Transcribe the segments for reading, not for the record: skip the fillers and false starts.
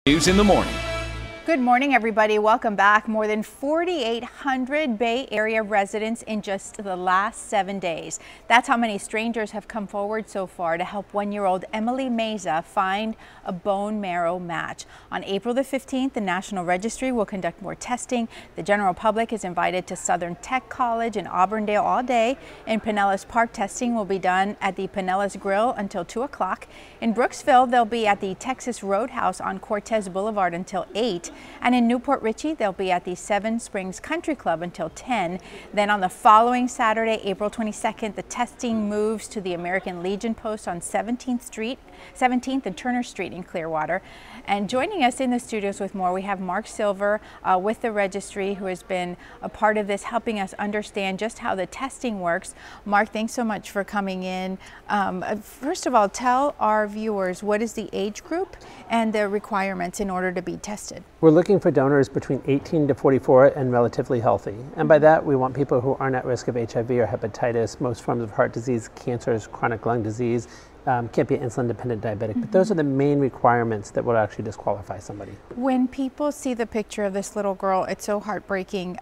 News in the morning. Good morning, everybody. Welcome back. More than 4,800 Bay Area residents in just the last 7 days. That's how many strangers have come forward so far to help 1-year-old Emilie Meza find a bone marrow match. On April the 15th, the National Registry will conduct more testing. The general public is invited to Southern Tech College in Auburndale all day. In Pinellas Park, testing will be done at the Pinellas Grill until 2 o'clock. In Brooksville, they'll be at the Texas Roadhouse on Cortez Boulevard until 8. And in Newport Richey, they'll be at the Seven Springs Country Club until 10. Then on the following Saturday, April 22nd, the testing moves to the American Legion post on 17th and Turner Street in Clearwater. And joining us in the studios with more, we have Mark Silver with the registry, who has been a part of this, helping us understand just how the testing works. Mark, thanks so much for coming in. First of all, tell our viewers, what is the age group and the requirements in order to be tested? We're looking for donors between 18 to 44 and relatively healthy. And by that, we want people who aren't at risk of HIV or hepatitis, most forms of heart disease, cancers, chronic lung disease, can't be an insulin-dependent diabetic. But those are the main requirements that will actually disqualify somebody. When people see the picture of this little girl, it's so heartbreaking.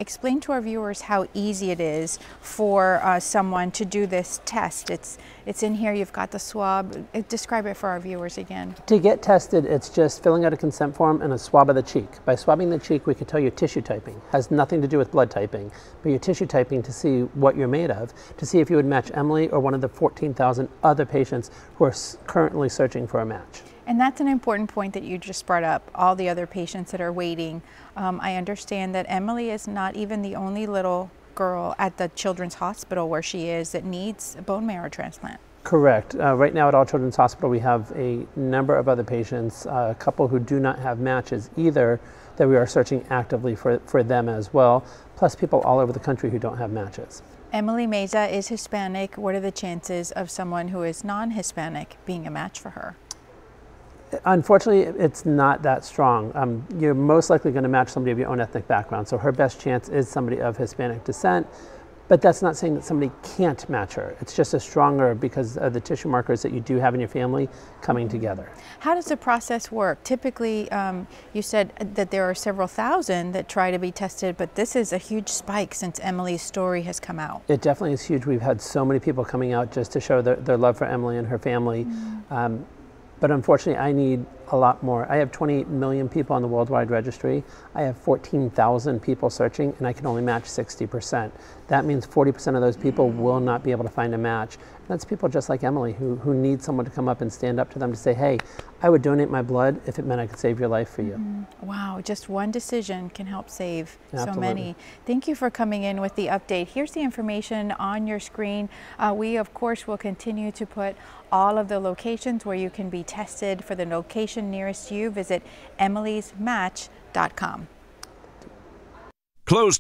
Explain to our viewers how easy it is for someone to do this test. It's in here, you've got the swab. Describe it for our viewers again. To get tested, it's just filling out a consent form and a swab of the cheek. By swabbing the cheek, we can tell your tissue typing. Has nothing to do with blood typing, but your tissue typing to see what you're made of, to see if you would match Emily or one of the 14,000 other patients who are currently searching for a match. And that's an important point that you just brought up, all the other patients that are waiting. I understand that Emilie is not even the only little girl at the Children's Hospital where she is that needs a bone marrow transplant. Correct. Right now at All Children's Hospital we have a number of other patients, a couple who do not have matches either, that we are searching actively for them as well, plus people all over the country who don't have matches. Emilie Meza is Hispanic. What are the chances of someone who is non-Hispanic being a match for her? Unfortunately, it's not that strong. You're most likely going to match somebody of your own ethnic background, so her best chance is somebody of Hispanic descent. But that's not saying that somebody can't match her. It's just a stronger because of the tissue markers that you do have in your family coming together. How does the process work? Typically, you said that there are several thousand that try to be tested, but this is a huge spike since Emilie's story has come out. It definitely is huge. We've had so many people coming out just to show their love for Emilie and her family. But unfortunately, I need a lot more. I have 28 million people on the worldwide registry. I have 14,000 people searching, and I can only match 60%. That means 40% of those people will not be able to find a match. That's people just like Emilie who need someone to come up and stand up to them to say, hey, I would donate my blood if it meant I could save your life for you. Wow, just one decision can help save Absolutely. so many. Thank you for coming in with the update. Here's the information on your screen. We, of course, will continue to put all of the locations where you can be tested. For the location nearest you, visit emiliesmatch.com. Close